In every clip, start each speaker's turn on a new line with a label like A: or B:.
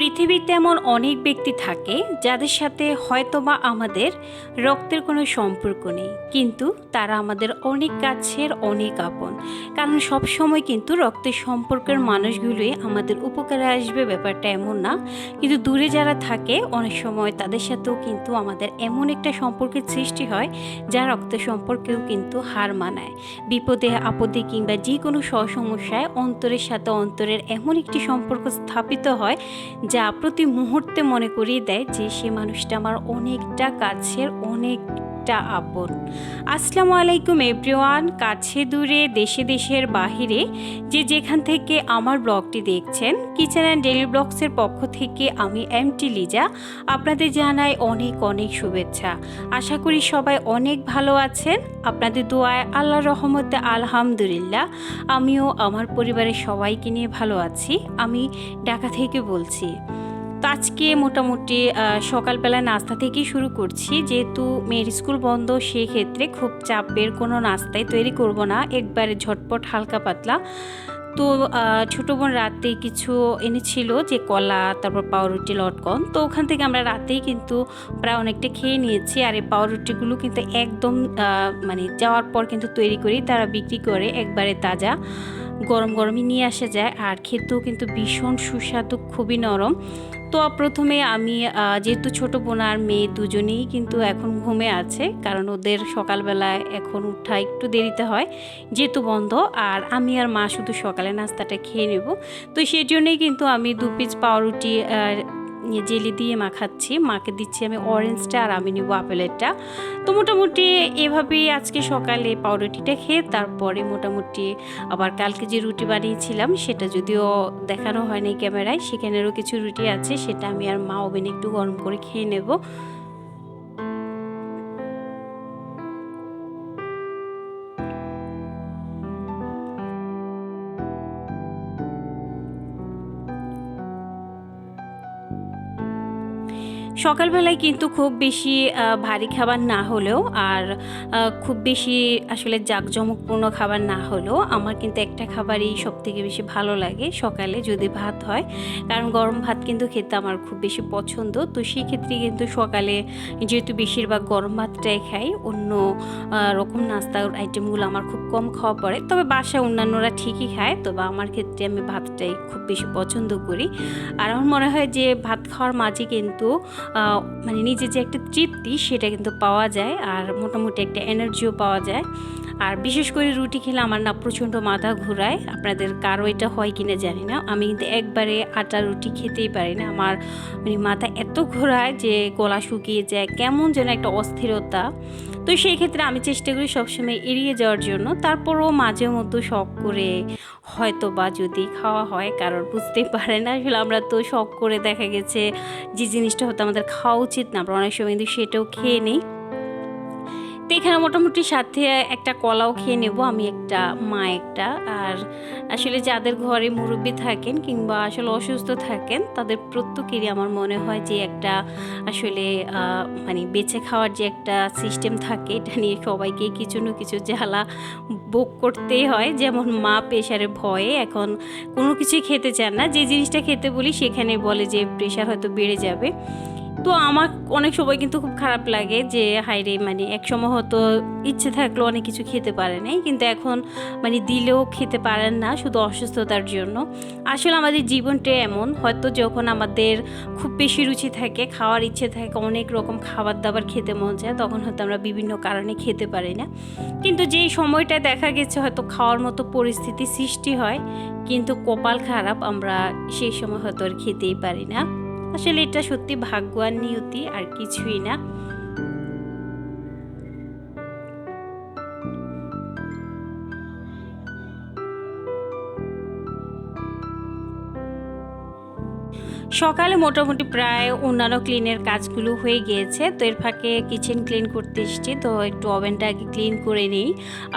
A: পৃথিবীতে এমন অনেক ব্যক্তি থাকে যাদের সাথে হয়তোবা আমাদের রক্তের কোনো সম্পর্ক নেই, কিন্তু তারা আমাদের অনেক কাছের, অনেক আপন। কারণ সব সময় কিন্তু রক্তের সম্পর্কের মানুষগুলোই আমাদের উপকারে আসবে ব্যাপারটা এমন না। কিন্তু দূরে যারা থাকে অনেক সময় তাদের সাথেও কিন্তু আমাদের এমন একটা সম্পর্কের সৃষ্টি হয় যা রক্তের সম্পর্কেও কিন্তু হার মানায়। বিপদে আপদে কিংবা যে কোনো সমস্যায় অন্তরের সাথে অন্তরের এমন একটি সম্পর্ক স্থাপিত হয় যা প্রতি মুহূর্তে মনে করিয়ে দেয় যে সে মানুষটা আমার অনেকটা কাছের, অনেকটা আপন। আসসালামু আলাইকুম এভরিওয়ান, কাছে দূরে দেশে দেশের বাহিরে যে যেখান থেকে আমার ব্লগটি দেখছেন, কিচেন অ্যান্ড ডেইলি ব্লগসের পক্ষ থেকে আমি এমটি লিজা আপনাদের জানাই অনেক অনেক শুভেচ্ছা। আশা করি সবাই অনেক ভালো আছেন। আপনাদের দোয়ায় আল্লাহর রহমতে আলহামদুলিল্লাহ আমিও আমার পরিবারের সবাইকে নিয়ে ভালো আছি। আমি ঢাকা থেকে বলছি। তো আজকে মোটামুটি সকালবেলা নাস্তা থেকেই শুরু করছি, যেহেতু মেয়ের স্কুল বন্ধ সেক্ষেত্রে খুব চাপের কোনো নাস্তাই তৈরি করব না, একবারে ঝটপট হালকা পাতলা। তো ছোটো বোন রাতে কিছু এনেছিল, যে কলা, তারপর পাউরুটি, লটকন। তো ওখান থেকে আমরা রাতেই কিন্তু প্রায় অনেকটা খেয়ে নিয়েছি। আর এই পাউরুটিগুলো কিন্তু একদম মানে যাওয়ার পর কিন্তু তৈরি করি, তারা বিক্রি করে একবারে তাজা, গরম গরমই নিয়ে আসা যায়। আর খেতেও কিন্তু ভীষণ সুস্বাদু, খুবই নরম। তো প্রথমে আমি যেহেতু ছোটো বোন আর মেয়ে দুজনেই কিন্তু এখন ঘুমে আছে, কারণ ওদের সকালবেলায় এখন উঠা একটু দেরিতে হয় যেহেতু বন্ধ। আর আমি আর মা শুধু সকালে নাস্তাটা খেয়ে নেব। তো সেই জন্যই কিন্তু আমি 2 পিস পাউরুটি জেলি দিয়ে মাখাচ্ছি, মাকে দিচ্ছি আমি অরেঞ্জটা আর আমি নেব আপেলেরটা। তো মোটামুটি এভাবেই আজকে সকালে পাউরুটিটা খেয়ে তারপরে মোটামুটি আবার কালকে যে রুটি বানিয়েছিলাম সেটা যদিও দেখানো হয়নি ক্যামেরায়, সেখানেরও কিছু রুটি আছে, সেটা আমি আর মা ওভেনে একটু গরম করে খেয়ে নেব। সকালবেলায় কিন্তু খুব বেশি ভারী খাবার না হলেও আর খুব বেশি আসলে জাঁকজমকপূর্ণ খাবার না হলেও আমার কিন্তু একটা খাবারই সবথেকে বেশি ভালো লাগে সকালে, যদি ভাত হয়। কারণ গরম ভাত কিন্তু খেতে আমার খুব বেশি পছন্দ। তো সেই ক্ষেত্রে কিন্তু সকালে যেহেতু বেশিরভাগ গরম ভাতটাই খাই, অন্য রকম নাস্তার আইটেমগুলো আমার খুব কম খাওয়া পড়ে। তবে বাসায় অন্যান্যরা ঠিকই খায়, তবে আমার ক্ষেত্রে আমি ভাতটাই খুব বেশি পছন্দ করি। আর আমার মনে হয় যে ভাত খাওয়ার মাঝে কিন্তু মানে নিজের যে একটা তৃপ্তি সেটা কিন্তু পাওয়া যায়, আর মোটামুটি একটা এনার্জিও পাওয়া যায়। আর বিশেষ করে রুটি খেলে আমার না প্রচণ্ড মাথা ঘোরায়, আপনাদের কারো এটা হয় কিনা জানি না। আমি কিন্তু একবারে আটা রুটি খেতেই পারি না, আমার মানে মাথা এত ঘোরায় যে গলা শুকিয়ে যায়, কেমন যেন একটা অস্থিরতা। তো সেই ক্ষেত্রে আমি চেষ্টা করি সবসময় এড়িয়ে যাওয়ার জন্য। তারপরও মাঝে মতো শখ করে হয়তো বা যদি খাওয়া হয়, কারণ বুঝতেই পারে না আসলে আমরা তো শখ করে দেখা গেছে যে জিনিসটা হয়তো আমাদের খাওয়া উচিত না, আমরা অনেক সময় কিন্তু সেটাও খেয়ে নিই। তো এখানে মোটামুটি সাথে একটা কলাও খেয়ে নেব আমি একটা, মা একটা। আর আসলে যাদের ঘরে মুরব্বি থাকেন কিংবা আসলে অসুস্থ থাকেন তাদের প্রত্যেকেরই আমার মনে হয় যে একটা আসলে মানে বেঁচে খাওয়ার যে একটা সিস্টেম থাকে, এটা নিয়ে সবাইকে কিছু না কিছু জ্বালা ভোগ করতেই হয়। যেমন মা প্রেশারের ভয়ে এখন কোনো কিছুই খেতে চান না, যে জিনিসটা খেতে বলি সেখানে বলে যে প্রেশার হয়তো বেড়ে যাবে। তো আমার অনেক সময় কিন্তু খুব খারাপ লাগে যে হায়রে, মানে একসময় হয়তো ইচ্ছে থাকলেও অনেক কিছু খেতে পারে নাই, কিন্তু এখন মানে দিলেও খেতে পারেন না শুধু অসুস্থতার জন্য। আসলে আমাদের জীবনটা এমন, হয়তো যখন আমাদের খুব বেশি রুচি থাকে, খাওয়ার ইচ্ছে থাকে, অনেক রকম খাবার দাবার খেতে মন চায়, তখন হয়তো আমরা বিভিন্ন কারণে খেতে পারি না। কিন্তু যেই সময়টা দেখা গেছে হয়তো খাওয়ার মতো পরিস্থিতি সৃষ্টি হয়, কিন্তু কপাল খারাপ, আমরা সেই সময় হয়তো আর খেতেই পারি না। আসলে এটা সত্যি ভাগ্য আর নিয়তি, আর কিছুই না। সকালে মোটামুটি প্রায় অন্যান্য ক্লিনের কাজগুলো হয়ে গিয়েছে। তো এর ফাঁকে কিচেন ক্লিন করতে এসেছি, তো একটু ওভেনটা আগে ক্লিন করে নিই।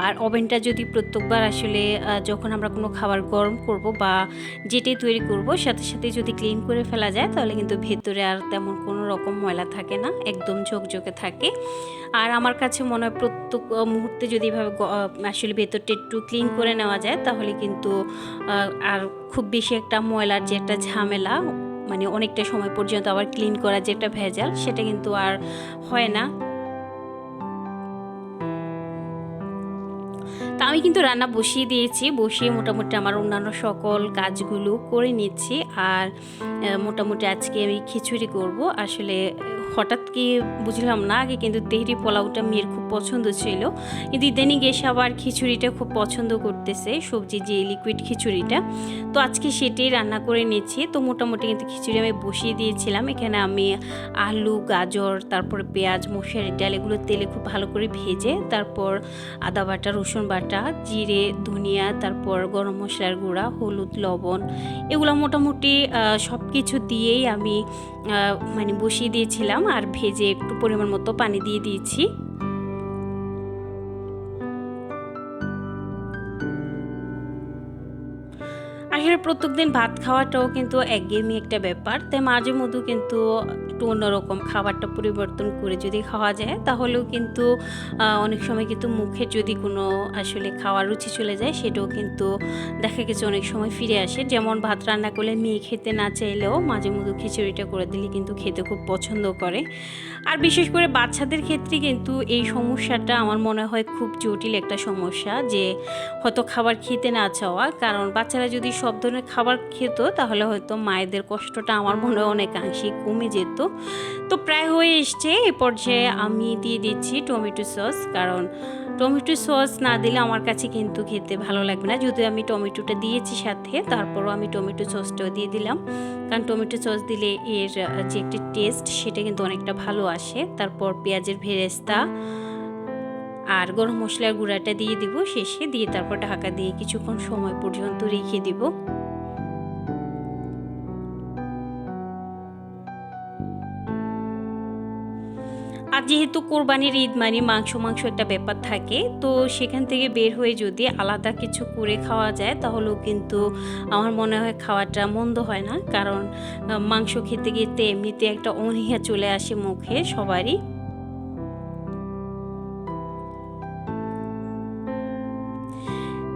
A: আর ওভেনটা যদি প্রত্যেকবার আসলে যখন আমরা কোনো খাবার গরম করব বা যেটাই তৈরি করব সাথে সাথে যদি ক্লিন করে ফেলা যায়, তাহলে কিন্তু ভেতরে আর তেমন কোনো রকম ময়লা থাকে না, একদম ঝকঝকে থাকে। আর আমার কাছে মনে হয় প্রত্যেক মুহূর্তে যদি এভাবে আসলে ভেতরটা একটু ক্লিন করে নেওয়া যায়, তাহলে কিন্তু আর খুব বেশি একটা ময়লার যে একটা ঝামেলা মানে অনেকটা সময় পর্যন্ত আবার ক্লিন করা যেটা ভেজাল সেটা কিন্তু আর হয় না। তা আমি কিন্তু রান্না বসিয়ে দিয়েছি, বসিয়ে মোটামুটি আমার অন্যান্য সকল কাজগুলো করে নিচ্ছি। আর মোটামুটি আজকে আমি খিচুড়ি করব। আসলে হঠাৎ কি বুঝলাম না, আগে কিন্তু তেহরি পোলাওটা মেয়ের খুব পছন্দ ছিল, কিন্তু ইদানিং এসে আবার খিচুড়িটা খুব পছন্দ করতেছে, সবজি যে লিকুইড খিচুড়িটা। তো আজকে সেটাই রান্না করে নিচ্ছি। তো মোটামুটি কিন্তু খিচুড়ি আমি বসিয়ে দিয়েছিলাম। এখানে আমি আলু, গাজর, তারপরে পেঁয়াজ, মশারি ডাল এগুলো তেলে খুব ভালো করে ভেজে, তারপর আদা বাটা, রসুন বাটা, জিরে, ধনিয়া, তারপর গরম মশলার গুঁড়া, হলুদ, লবণ এগুলো মোটামুটি সব কিছু দিয়েই আমি মানে বসিয়ে দিয়েছিলাম। আর ভেজে একটু পরিমাণ মতো পানি দিয়ে দিয়েছি। আসলে প্রত্যেকদিন ভাত খাওয়াটাও কিন্তু একঘেয়েমি একটা ব্যাপার, তাই মাঝে মধ্যে কিন্তু একটু অন্যরকম খাবারটা পরিবর্তন করে যদি খাওয়া যায় তাহলেও কিন্তু অনেক সময় কিন্তু মুখে যদি কোনো আসলে খাওয়ার রুচি চলে যায় সেটাও কিন্তু দেখা গেছে অনেক সময় ফিরে আসে। যেমন ভাত রান্না করলে মেয়ে খেতে না চাইলেও মাঝে মধ্যে খিচুড়িটা করে দিলে কিন্তু খেতে খুব পছন্দ করে। আর বিশেষ করে বাচ্চাদের ক্ষেত্রে কিন্তু এই সমস্যাটা আমার মনে হয় খুব জটিল একটা সমস্যা, যে হয়তো খাবার খেতে না চাওয়া। কারণ বাচ্চারা যদি সব ধরনের খাবার খেত তাহলে হয়তো মায়েদের কষ্টটা আমার মনে হয় অনেকাংশেই কমে যেত। তো প্রায় হয়ে এসছে, এ পর্যায়ে আমি দিয়ে দিচ্ছি টমেটো সস। কারণ টমেটো সস না দিলে আমার কাছে কিন্তু খেতে ভালো লাগবে না। যদিও আমি টমেটোটা দিয়েছি সাথে, তারপরও আমি টমেটো সসটাও দিয়ে দিলাম, কারণ টমেটো সস দিলে এর যে একটি টেস্ট সেটা কিন্তু অনেকটা ভালো আসে। তারপর পেঁয়াজের ভেরেস্তা আর গরম মশলার গুঁড়াটা দিয়ে দিব শেষে, দিয়ে তারপর ঢাকা দিয়ে কিছুক্ষণ সময় পর্যন্ত রেখে দিব। আর যেহেতু কোরবানির ঈদ মানে মাংস মাংস একটা ব্যাপার থাকে, তো সেখান থেকে বের হয়ে যদি আলাদা কিছু করে খাওয়া যায় তাহলেও কিন্তু আমার মনে হয় খাওয়াটা মন্দ হয় না। কারণ মাংস খেতে খেতে এমনিতে একটা অনীহা চলে আসে মুখে সবারই।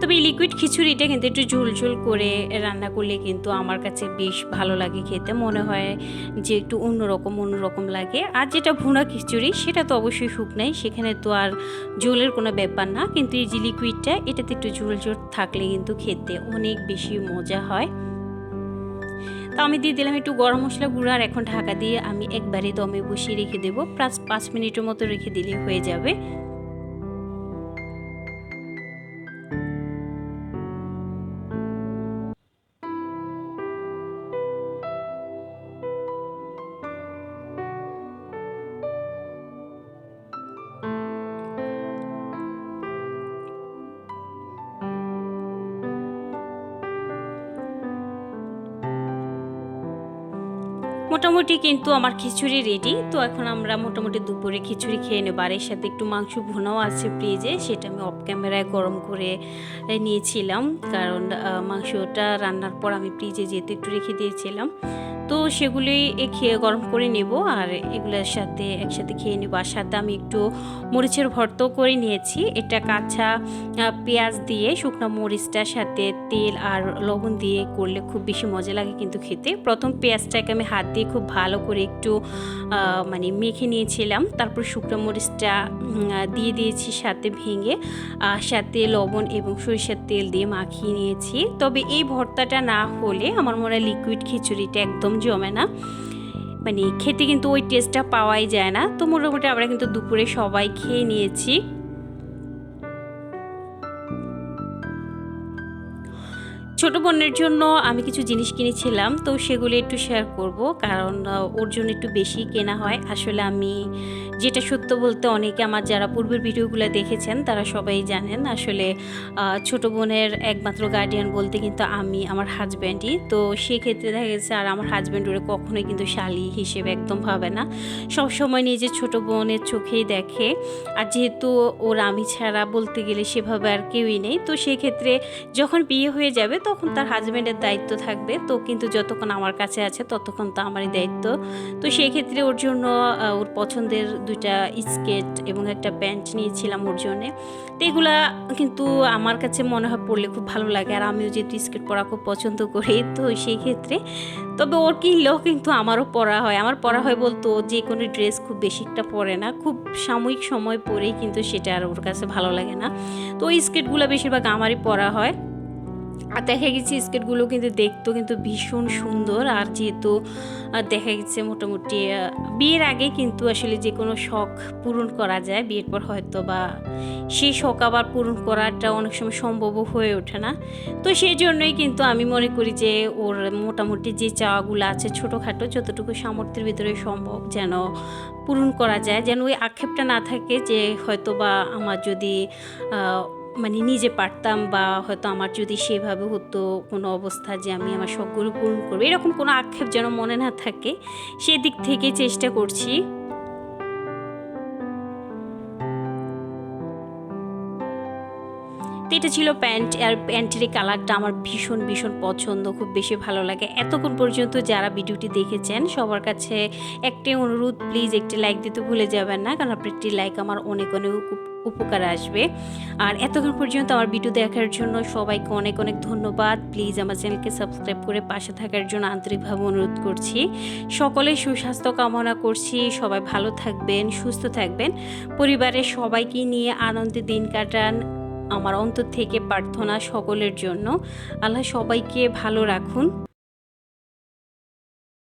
A: তবে এই লিকুইড খিচুড়িটা কিন্তু একটু ঝোল করে রান্না করলে কিন্তু আমার কাছে বেশ ভালো লাগে খেতে, মনে হয় যে একটু অন্যরকম লাগে। আর যেটা ভুনা খিচুড়ি সেটা তো অবশ্যই শুকনাই, সেখানে তো আর ঝোলের কোনো ব্যাপার না, কিন্তু এই যে লিকুইডটা এটাতে একটু ঝোল থাকলে কিন্তু খেতে অনেক বেশি মজা হয়। তো আমি দিয়ে দিলাম একটু গরম মশলা গুঁড়ো, আর এখন ঢাকা দিয়ে আমি একবারে দমে বসিয়ে রেখে দেবো, প্লাস 5 মিনিটের মতো রেখে দিলে হয়ে যাবে। মোটামুটি কিন্তু আমার খিচুড়ি রেডি। তো এখন আমরা মোটামুটি দুপুরে খিচুড়ি খেয়ে নেব। আর এর সাথে একটু মাংস ভুনাও আছে ফ্রিজে, সেটা আমি অফ ক্যামেরায় গরম করে নিয়েছিলাম। কারণ মাংসটা রান্নার পর আমি ফ্রিজে যেতে একটু রেখে দিয়েছিলাম, তো সেগুলি খেয়ে গরম করে নেব আর এগুলোর সাথে একসাথে খেয়ে নেব। আর সাথে আমি একটু মরিচের ভর্তাও করে নিয়েছি। এটা কাঁচা পেঁয়াজ দিয়ে শুকনো মরিচটার সাথে তেল আর লবণ দিয়ে করলে খুব বেশি মজা লাগে কিন্তু খেতে। প্রথম পেঁয়াজটাকে আমি হাত দিয়ে খুব ভালো করে একটু মানে মেখে নিয়েছিলাম, তারপর শুকনো মরিচটা দিয়ে দিয়েছি সাথে ভেঙে, সাথে লবণ এবং সরিষার তেল দিয়ে মাখিয়ে নিয়েছি। তবে এই ভর্তাটা না হলে আমার মনে হয় লিকুইড খিচুড়িটা একদম জমে না, মানে খেতে কিন্তু ওই টেস্টটা পাওয়াই যায় না। তো মোটামুটি আমরা কিন্তু দুপুরে সবাই খেয়ে নিয়েছি। ছোট বোনের জন্য আমি কিছু জিনিস কিনেছিলাম, তো সেগুলো একটু শেয়ার করব, কারণ ওর জন্য একটু বেশি কেনা হয়। আসলে আমি যেটা সত্য বলতে, অনেকে আমার যারা পূর্বের ভিডিওগুলো দেখেছেন তারা সবাই জানেন আসলে ছোট বোনের একমাত্র গার্ডিয়ান বলতে কিন্তু আমি, আমার হাজব্যান্ডই। তো সেক্ষেত্রে দেখা গেছে আর আমার হাজব্যান্ড ওরে কখনোই কিন্তু শালি হিসেবে একদম ভাবে না, সবসময় নিজের ছোট বোনের চোখেই দেখে। আর যেহেতু ওর আমি ছাড়া বলতে গেলে সেভাবে আর কেউই নেই, তো সেক্ষেত্রে যখন বিয়ে হয়ে যাবে তখন তার হাজব্যান্ডের দায়িত্ব থাকবে, তো কিন্তু যতক্ষণ আমার কাছে আছে ততক্ষণ তো আমারই দায়িত্ব। তো সেই ক্ষেত্রে ওর জন্য ওর পছন্দের 2টা স্কেট এবং একটা প্যান্ট নিয়েছিলাম ওর জন্যে। তো এগুলা কিন্তু আমার কাছে মনে হয় পরলে খুব ভালো লাগে, আর আমিও যেহেতু স্কেট পরা খুব পছন্দ করি, তো সেই ক্ষেত্রে তবে ওর কিনলেও কিন্তু আমারও পরা হয়। আমার পরা হয় বলতে ও যে কোনো ড্রেস খুব বেশি একটা পরে না, খুব সাময়িক সময় পরেই কিন্তু সেটা আর ওর কাছে ভালো লাগে না। তো ওই স্কেটগুলো বেশিরভাগ আমারই পরা হয়। আর দেখা গেছে স্কেটগুলো কিন্তু দেখতেও কিন্তু ভীষণ সুন্দর। আর যেহেতু দেখা গেছে মোটামুটি বিয়ের আগে কিন্তু আসলে যে কোনো শখ পূরণ করা যায়, বিয়ের পর হয়তো বা সেই শখ আবার পূরণ করাটা অনেক সময় সম্ভবও হয়ে ওঠে না। তো সেই জন্যই কিন্তু আমি মনে করি যে ওর মোটামুটি যে চাওয়াগুলো আছে ছোটোখাটো যতটুকু সামর্থ্যের ভিতরে সম্ভব যেন পূরণ করা যায়, যেন ওই আক্ষেপটা না থাকে যে হয়তো বা আমার যদি মানে নিজে পারতাম, বা হয়তো আমার যদি সেভাবে হতো কোনো অবস্থা যে আমি আমার শখগুলো পূরণ করবো, এরকম কোনো আক্ষেপ যেন মনে না থাকে, সেদিক থেকে চেষ্টা করছি। তো এটা ছিল প্যান্ট, আর প্যান্টের এই কালারটা আমার ভীষণ ভীষণ পছন্দ, খুব বেশি ভালো লাগে। এতক্ষণ পর্যন্ত যারা ভিডিওটি দেখেছেন সবার কাছে একটাই অনুরোধ, প্লিজ একটি লাইক দিতে ভুলে যাবেন না, কারণ আপনার একটি লাইক আমার অনেক অনেক উপকারে আসবে। আর এতক্ষণ পর্যন্ত আমার ভিডিও দেখার জন্য সবাইকে অনেক অনেক ধন্যবাদ। প্লিজ আমার চ্যানেলকে সাবস্ক্রাইব করে পাশে থাকার জন্য আন্তরিকভাবে অনুরোধ করছি। সকলে সুস্বাস্থ্য কামনা করছি, সবাই ভালো থাকবেন, সুস্থ থাকবেন, পরিবারের সবাইকে নিয়ে আনন্দে দিন কাটান, আমার অন্তর থেকে প্রার্থনা সকলের জন্য। আল্লাহ সবাইকে ভালো রাখুন।